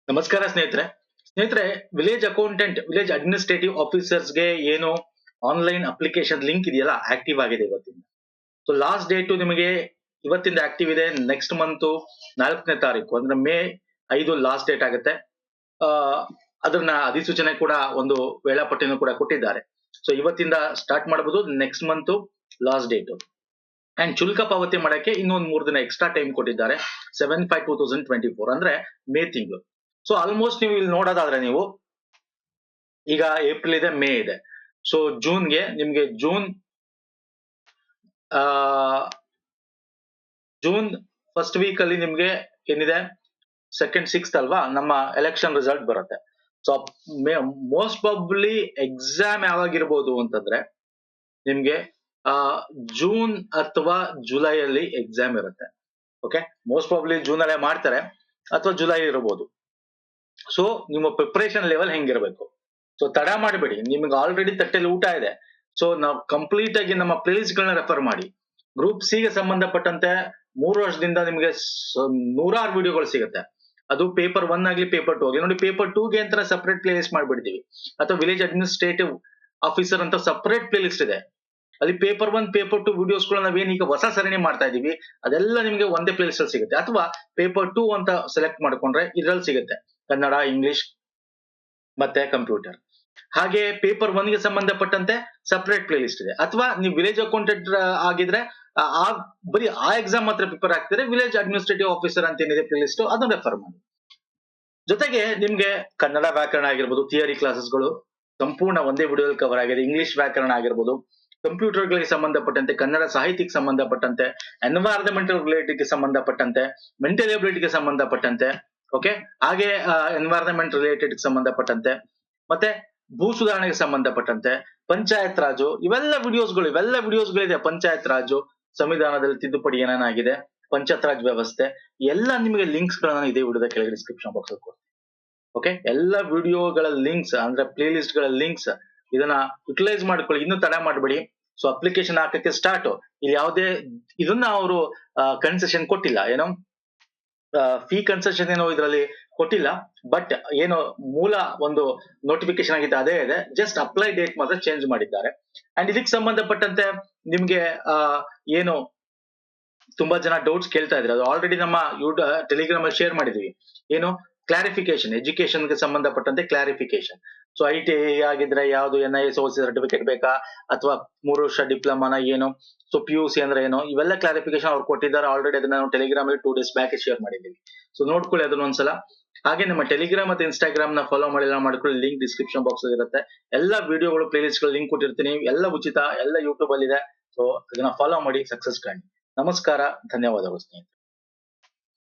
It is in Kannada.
ನಮಸ್ಕಾರ ಸ್ನೇಹಿತರೆ village accountant village administrative officers ಗೆ ಏನು ಆನ್ಲೈನ್ ಅಪ್ಲಿಕೇಶನ್ ಲಿಂಕ್ ಇದೆಯಲ್ಲ ಆಕ್ಟಿವ್ ಆಗಿದೆ ಇವತ್ತಿಂದ. ಸೊ ಲಾಸ್ಟ್ ಡೇಟ್ ನಿಮಗೆ ಇವತ್ತಿಂದ ಆಕ್ಟಿವ್ ಇದೆ. ನೆಕ್ಸ್ಟ್ ಮಂತ್ 4ನೇ ತಾರೀಕು ಅಂದ್ರೆ ಮೇ 5 ಲಾಸ್ಟ್ ಡೇಟ್ ಆಗುತ್ತೆ. ಆ ಅದನ್ನ ಅಧಿಸೂಚನೆ ಕೂಡ ಒಂದು ವೇಳಾಪಟ್ಟಿನೂ ಕೂಡ ಕೊಟ್ಟಿದ್ದಾರೆ. ಸೊ ಇವತ್ತಿಂದ ಸ್ಟಾರ್ಟ್ ಮಾಡಬಹುದು. Next month last date and ಶುಲ್ಕ ಪಾವತಿ ಮಾಡಕ್ಕೆ ಇನ್ನೊಂದು 3 ದಿನ ಎಕ್ಸ್ಟ್ರಾ ಟೈಮ್ ಕೊಟ್ಟಿದ್ದಾರೆ. 7/5/2024 ಅಂದ್ರೆ ಮೇ ತಿಂಗಳು. ಸೊ ಆಲ್ಮೋಸ್ಟ್ ನೀವು ಇಲ್ಲಿ ನೋಡೋದಾದ್ರೆ ನೀವು ಈಗ ಏಪ್ರಿಲ್ ಇದೆ, ಮೇ ಇದೆ. ಸೊ ಜೂನ್ಗೆ ನಿಮ್ಗೆ ಜೂನ್ ಫಸ್ಟ್ ವೀಕ್ ಅಲ್ಲಿ ನಿಮ್ಗೆ ಏನಿದೆ 2nd 6th ಅಲ್ವಾ ನಮ್ಮ ಎಲೆಕ್ಷನ್ ರಿಸಲ್ಟ್ ಬರುತ್ತೆ. ಸೊ ಮೋಸ್ಟ್ ಪ್ರಾಬಬ್ಲಿ ಎಕ್ಸಾಮ್ ಯಾವಾಗಿರ್ಬೋದು ಅಂತಂದ್ರೆ ನಿಮ್ಗೆ ಜೂನ್ ಅಥವಾ ಜುಲೈ ಅಲ್ಲಿ ಎಕ್ಸಾಮ್ ಇರುತ್ತೆ. ಓಕೆ, ಮೋಸ್ಟ್ ಪ್ರಾಬಬ್ಲಿ ಜೂನ್ ಅಲ್ಲೇ ಮಾಡ್ತಾರೆ ಅಥವಾ ಜುಲೈ ಇರಬಹುದು. ಸೊ ನಿಮ್ಮ ಪ್ರಿಪರೇಷನ್ ಲೆವೆಲ್ ಹೆಂಗಿರ್ಬೇಕು. ಸೊ ತಡ ಮಾಡಬೇಡಿ, ನಿಮ್ಗೆ ಆಲ್ರೆಡಿ ತಟ್ಟೆಲಿ ಊಟ ಇದೆ. ಸೊ ನಾವು ಕಂಪ್ಲೀಟ್ ಆಗಿ ನಮ್ಮ ಪ್ಲೇಲಿಸ್ಟ್ ಗಳನ್ನ ರೆಫರ್ ಮಾಡಿ. ಗ್ರೂಪ್ ಸಿ ಗೆ ಸಂಬಂಧಪಟ್ಟಂತೆ 3 ವರ್ಷದಿಂದ ನಿಮಗೆ 100 ವಿಡಿಯೋಗಳು ಸಿಗುತ್ತೆ. ಅದು ಪೇಪರ್ 1 ಆಗ್ಲಿ ಪೇಪರ್ 2 ಆಗ್ಲಿ. ನೋಡಿ, ಪೇಪರ್ 2 ಗೆ ಅಂತ ಸಪರೇಟ್ ಪ್ಲೇ ಲಿಸ್ಟ್ ಮಾಡ್ಬಿಡ್ತೀವಿ, ಅಥವಾ ವಿಲೇಜ್ ಅಡ್ಮಿನಿಸ್ಟ್ರೇಟಿವ್ ಆಫೀಸರ್ ಅಂತ ಸಪರೇಟ್ ಪ್ಲೇ ಲಿಸ್ಟ್ ಇದೆ. ಅಲ್ಲಿ ಪೇಪರ್ 1 ಪೇಪರ್ 2 ವಿಡಿಯೋಸ್ ಗಳು ನಾವೇನೀಗ ಹೊಸ ಸರಣಿ ಮಾಡ್ತಾ ಇದೀವಿ ಅದೆಲ್ಲ ನಿಮ್ಗೆ ಒಂದೇ ಪ್ಲೇ ಲಿಸ್ಟ್ ಅಲ್ಲಿ ಸಿಗುತ್ತೆ. ಅಥವಾ ಪೇಪರ್ 2 ಅಂತ ಸೆಲೆಕ್ಟ್ ಮಾಡ್ಕೊಂಡ್ರೆ ಇದ್ರಲ್ಲಿ ಸಿಗುತ್ತೆ ಕನ್ನಡ, ಇಂಗ್ಲಿಷ್ ಮತ್ತೆ ಕಂಪ್ಯೂಟರ್. ಹಾಗೆ ಪೇಪರ್ 1 ಗೆ ಸಂಬಂಧಪಟ್ಟಂತೆ ಸಪರೇಟ್ ಪ್ಲೇ ಲಿಸ್ಟ್ ಇದೆ. ಅಥವಾ ನೀವು ವಿಲೇಜ್ ಅಕೌಂಟೆಂಟ್ ಆಗಿದ್ರೆ ಬರೀ ಆ ಎಕ್ಸಾಮ್ ಮಾತ್ರ ಪ್ರಿಪೇರ್ ಆಗ್ತಿದ್ರೆ ವಿಲೇಜ್ ಅಡ್ಮಿನಿಸ್ಟ್ರೇಟಿವ್ ಆಫೀಸರ್ ಅಂತ ಏನಿದೆ ಪ್ಲೇ ಲಿಸ್ಟ್ ಅದನ್ನ ರೆಫರ್ ಮಾಡಿ. ಜೊತೆಗೆ ನಿಮ್ಗೆ ಕನ್ನಡ ವ್ಯಾಕರಣ ಆಗಿರ್ಬೋದು, ಥಿಯರಿ ಕ್ಲಾಸಸ್ಗಳು ಸಂಪೂರ್ಣ ಒಂದೇ ವಿಡಿಯೋದಲ್ಲಿ ಕವರ್ ಆಗಿದೆ. ಇಂಗ್ಲಿಷ್ ವ್ಯಾಕರಣ ಆಗಿರ್ಬೋದು, ಕಂಪ್ಯೂಟರ್ ಗಳಿಗೆ ಸಂಬಂಧಪಟ್ಟಂತೆ, ಕನ್ನಡ ಸಾಹಿತ್ಯಕ್ಕೆ ಸಂಬಂಧಪಟ್ಟಂತೆ, ಎನ್ವೈರನ್ಮೆಂಟಲ್ ರಿಲೇಟೆಡ್ ಗೆ ಸಂಬಂಧಪಟ್ಟಂತೆ, ಮೆಂಟಲ್ ಎಬಿಲಿಟಿಗೆ ಸಂಬಂಧಪಟ್ಟಂತೆ, ಓಕೆ, ಹಾಗೆ ಎನ್ವೈರನ್ಮೆಂಟ್ ರಿಲೇಟೆಡ್ ಸಂಬಂಧಪಟ್ಟಂತೆ, ಮತ್ತೆ ಭೂ ಸುಧಾರಣೆಗೆ ಸಂಬಂಧಪಟ್ಟಂತೆ, ಪಂಚಾಯತ್ ರಾಜು, ಇವೆಲ್ಲ ವಿಡಿಯೋಸ್ಗಳಿದೆ. ಪಂಚಾಯತ್ ರಾಜು, ಸಂವಿಧಾನದಲ್ಲಿ ತಿದ್ದುಪಡಿ ಏನೇನಾಗಿದೆ, ಪಂಚಾಯತ್ ರಾಜ್ ವ್ಯವಸ್ಥೆ, ಎಲ್ಲ ನಿಮಗೆ ಲಿಂಕ್ಸ್ ಗಳನ್ನ ಇದೇ ವಿಡಿಯೋದ ಕೆಳಗೆ ಡಿಸ್ಕ್ರಿಪ್ಷನ್ ಬಾಕ್ಸ್ ಅಲ್ಲಿ ಕೊಡ್ತೀನಿ. ಓಕೆ, ಎಲ್ಲ ವಿಡಿಯೋಗಳ ಲಿಂಕ್ಸ್ ಅಂದ್ರೆ ಪ್ಲೇ ಲಿಸ್ಟ್ ಗಳ ಲಿಂಕ್ಸ್ ಇದನ್ನ ಯುಟಿಲೈಸ್ ಮಾಡ್ಕೊಳ್ಳಿ. ಇನ್ನು ತಡ ಮಾಡಬೇಡಿ. ಸೊ ಅಪ್ಲಿಕೇಶನ್ ಹಾಕಕ್ಕೆ ಸ್ಟಾರ್ಟ್. ಇಲ್ಲಿ ಯಾವುದೇ ಇದನ್ನ ಅವರು ಕನ್ಸೆಷನ್ ಕೊಟ್ಟಿಲ್ಲ, ಏನೋ ಫೀ ಕನ್ಸೆಷನ್ ಏನೋ ಇದರಲ್ಲಿ ಕೊಟ್ಟಿಲ್ಲ. ಬಟ್ ಏನೋ ಮೂಲ ಒಂದು ನೋಟಿಫಿಕೇಶನ್ ಆಗಿದೆ ಅದೇ ಇದೆ. ಜಸ್ಟ್ ಅಪ್ಲೈ ಡೇಟ್ ಮಾತ್ರ ಚೇಂಜ್ ಮಾಡಿದ್ದಾರೆ. ಅಂಡ್ ಇದಕ್ಕೆ ಸಂಬಂಧಪಟ್ಟಂತೆ ನಿಮ್ಗೆ ಏನು ತುಂಬಾ ಜನ ಡೌಟ್ಸ್ ಕೇಳ್ತಾ ಇದ್ರೆ, ಅದು ಆಲ್ರೆಡಿ ನಮ್ಮ ಟೆಲಿಗ್ರಾಮ್ ಅಲ್ಲಿ ಶೇರ್ ಮಾಡಿದೀವಿ. ಏನು ಕ್ಲಾರಿಫಿಕೇಶನ್, ಎಜುಕೇಶನ್ ಗೆ ಸಂಬಂಧಪಟ್ಟಂತೆ ಕ್ಲಾರಿಫಿಕೇಶನ್. ಸೊ ITI ಆಗಿದ್ರೆ ಯಾವ್ದು NISOC ಸರ್ಟಿಫಿಕೇಟ್ ಬೇಕಾ, ಅಥವಾ 3 ವರ್ಷ ಡಿಪ್ಲೊಮಾನ ಏನು, ಸೊ PUC ಅಂದ್ರೆ ಏನು, ಇವೆಲ್ಲ ಕ್ಲಾರಿಫಿಕೇಶನ್ ಅವ್ರು ಕೊಟ್ಟಿದ್ದಾರೆ ಆಲ್ರೆಡಿ. ಅದನ್ನ ನಾವು ಟೆಲಿಗ್ರಾಮ್ ಅಲ್ಲಿ 2 days ಬ್ಯಾಕ್ ಶೇರ್ ಮಾಡಿದ್ದೀವಿ. ಸೊ ನೋಡ್ಕೊಳ್ಳಿ ಅದನ್ನ ಒಂದ್ಸಲ. ಹಾಗೆ ನಮ್ಮ ಟೆಲಿಗ್ರಾಮ್ ಮತ್ತೆ ಇನ್ಸ್ಟಾಗ್ರಾಮ್ ನ ಫಾಲೋ ಮಾಡಿಲ್ಲ ಮಾಡ್ಕೊಳ್ಳಿ, ಲಿಂಕ್ ಡಿಸ್ಕ್ರಿಪ್ಷನ್ ಬಾಕ್ಸ್ ಅಲ್ಲಿ ಇರುತ್ತೆ. ಎಲ್ಲ ವಿಡಿಯೋಗಳು ಪ್ಲೇ ಲಿಸ್ಟ್ ಗಳು ಲಿಂಕ್ ಕೊಟ್ಟಿರ್ತೀನಿ, ಎಲ್ಲ ಉಚಿತ, ಎಲ್ಲ ಯೂಟ್ಯೂಬ್ ಅಲ್ಲಿ ಇದೆ. ಸೊ ಅದನ್ನ ಫಾಲೋ ಮಾಡಿ ಸಕ್ಸಸ್ ಕಾಣಿ. ನಮಸ್ಕಾರ, ಧನ್ಯವಾದಗಳು ಸ್ನೇಹಿತರೆ.